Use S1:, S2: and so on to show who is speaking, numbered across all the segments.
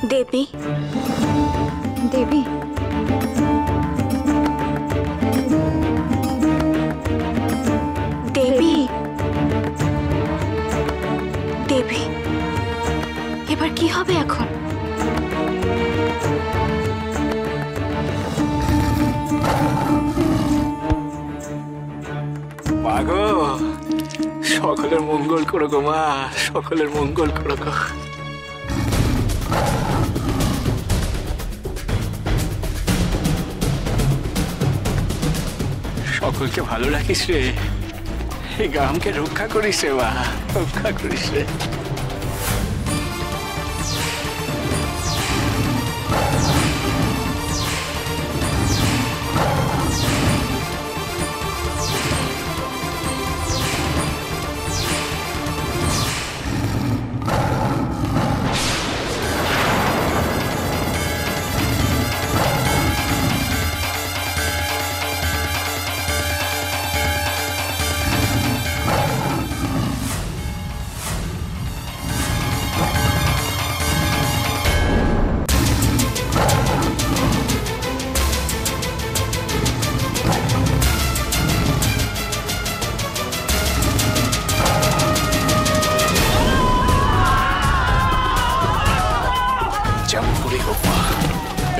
S1: দেবী,
S2: দেবী,
S1: দেবী, দেবী, এবার কি হবে এখন?
S3: মাগো, সকলের মঙ্গল করো গো মা, সকলের মঙ্গল করো গো। সকলকে ভালো রাখিস রে, এই গ্রামকে রক্ষা করিস রে মা, রক্ষা করিস রে।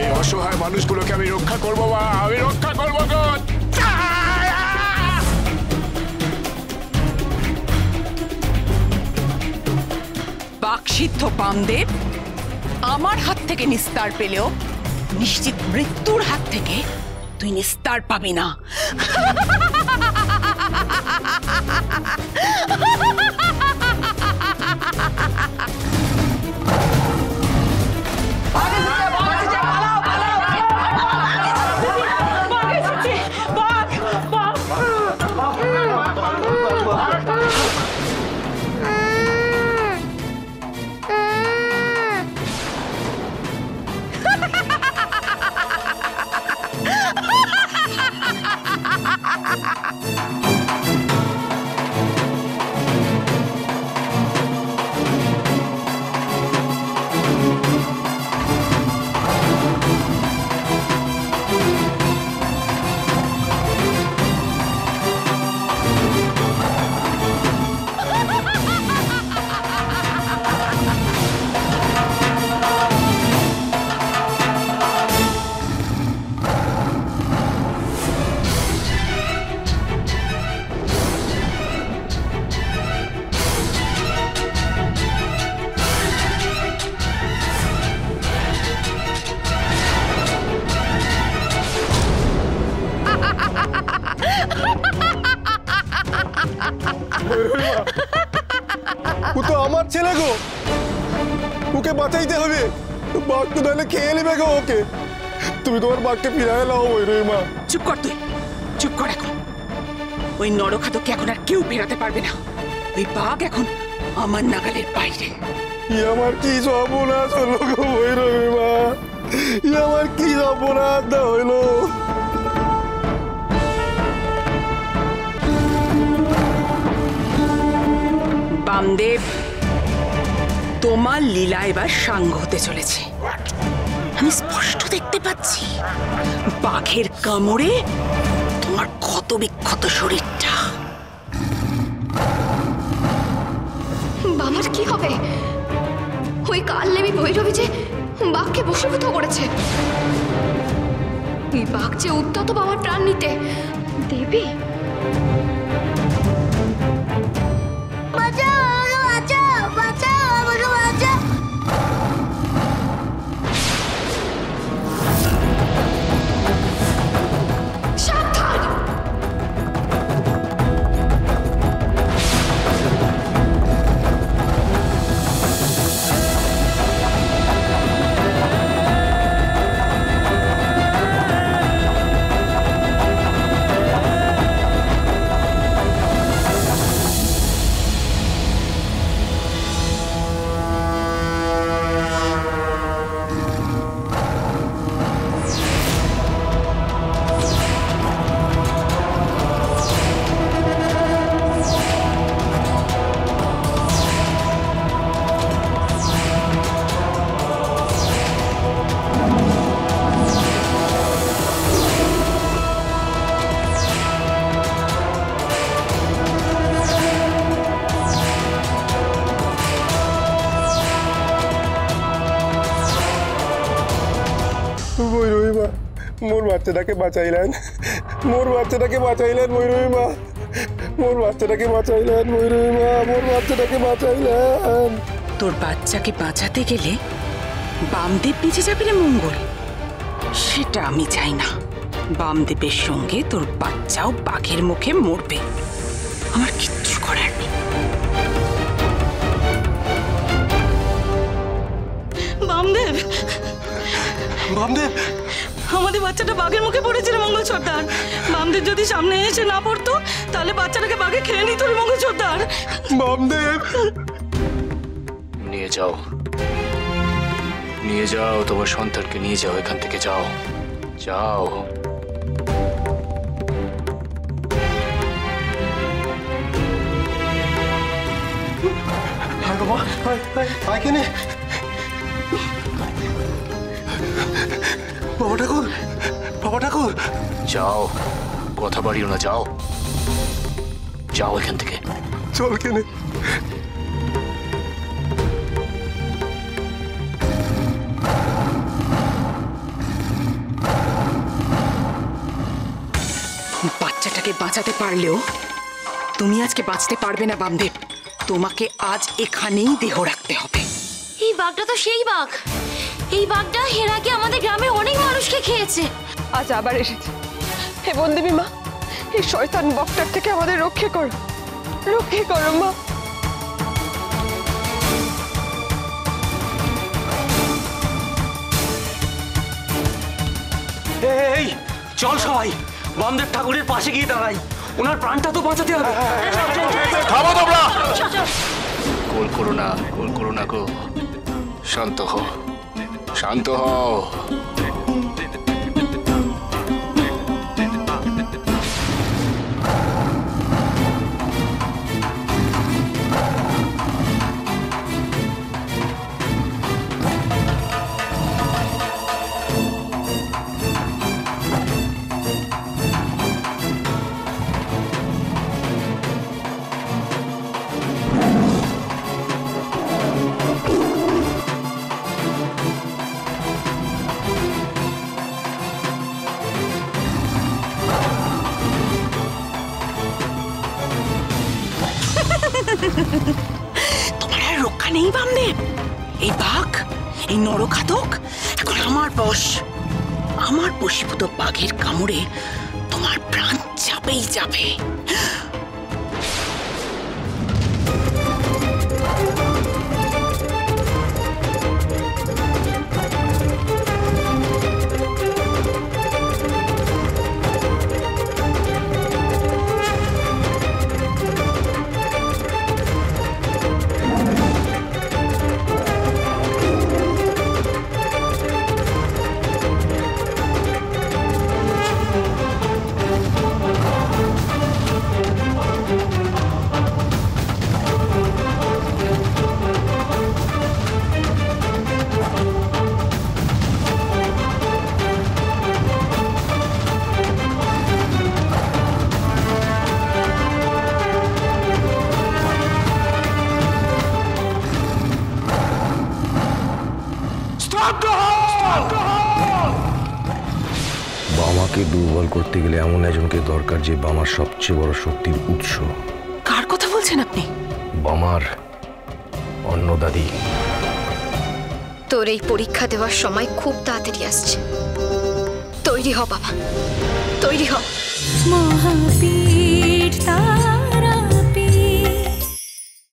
S3: এই অসহায় মানুষগুলোকে আমি রক্ষা করবো মা, আমি রক্ষা করবো গো।
S4: বাকসিদ্ধ বামদেব আমার হাত থেকে নিস্তার পেলেও নিশ্চিত মৃত্যুর হাত থেকে তুই নিস্তার পাবি না।
S5: ও তো আমার ছেলে গো, ওকে বাঁচাইতে হবে, বাঘ তো তাহলে খেয়ে নেবে গো ওকে। তুমি তোমার বাঘকে ফিরায় নাও ভৈরবী মা।
S4: চুপ কর তুই, চুপ কর এখন। ওই নরখাদককে এখন আর কেউ ফেরাতে পারবে না। ওই বাঘ এখন আমার নাগালের বাইরে।
S5: আমার কি সর্বনাশ হলো গো ভৈরবী মা, আমার কি সর্বনাশ হইলো।
S4: বামদেব, তোমার লীলা এবার সাঙ্গ হতে চলেছে। আমি স্পষ্ট দেখতে পাচ্ছি বাঘের কামড়ে তোমার ক্ষত বিক্ষত শরীরটা।
S2: বাবার কি হবে? ওই কালনেমি ভৈরবী যে বাঘকে বশীভূত করেছে। এই বাঘ যে উদ্যত বাবার প্রাণ নিতে। দেবী,
S5: ভৈরবী মা, মোর বাচ্চাটাকে বাঁচাইলেন, মোর বাচ্চাটাকে বাঁচাইলেন ভৈরবী মা, মোর বাচ্চাটাকে বাঁচাইলেন ভৈরবী মা, মোর বাচ্চাটাকে বাঁচাইলেন।
S4: তোর বাচ্চাকে বাঁচাতে গেলে বামদেব বেঁচে যাবে রে মঙ্গল, সেটা আমি চাই না। বামদেবের সঙ্গে তোর বাচ্চাও বাঘের মুখে মরবে, আমার কিচ্ছু করার নেই।
S6: বামদেব,
S5: বামদেব,
S6: আমাদের বাচ্চাটা বাঘের মুখে পড়েছে রে মঙ্গল সর্দার। বামদেব যদি সামনে এসে না পড়তো তাহলে বাচ্চাটাকে বাঘে খেয়ে নিত রে মঙ্গল সর্দার।
S5: বামদেব।
S3: নিয়ে যাও, নিয়ে যাও তোমার সন্তানকে, নিয়ে যাও এখান থেকে, যাও যাও।
S5: হায় বাবা, হায় কেনে বাবা ঠাকুর, বাবা ঠাকুর।
S3: যাও, কথা বাড়িও না, যাও যাও এখান থেকে।
S5: চল কেনে।
S4: বাচ্চাটাকে বাঁচাতে পারলেও তুমি আজকে বাঁচতে পারবে না বামদেব, তোমাকে আজ এখানেই দেহ রাখতে হবে।
S2: এই বাঘটা তো সেই বাঘ, এই বাঘটা এর আগে আমাদের গ্রামের অনেক মানুষকে খেয়েছে।
S7: আজ আবার এসেছে। হে বন্দেবী মা, এই শয়তান বকটার থেকে আমাদের রক্ষে করো, রক্ষে করো মা।
S8: এই চল সবাই বামদেব ঠাকুরের পাশে গিয়ে দাঁড়াই, ওনার প্রাণটা তো বাঁচাতে হবে।
S5: থামো তোমরা।
S3: গোল করো না, গোল করো না গো, শান্ত হও, শান্ত হও।
S4: তোমার আর রক্ষা নেই বামদেব, এই বাঘ, এই নরঘাতক এখন আমার বশ। আমার বশীভূত বাঘের কামড়ে তোমার প্রাণ যাবেই যাবে।
S9: বামাকে দুর্বল করতে গেলে এমন একজনকে দরকার যে বামার সবচেয়ে বড় শক্তির উৎস।
S4: কার কথা বলছেন আপনি?
S9: বামার অন্নদাদি।
S2: তোর এই পরীক্ষা দেওয়ার সময় খুব তাড়াতাড়ি আসছে, তৈরি হ বাবা, তৈরি হ।
S1: মহাপীঠ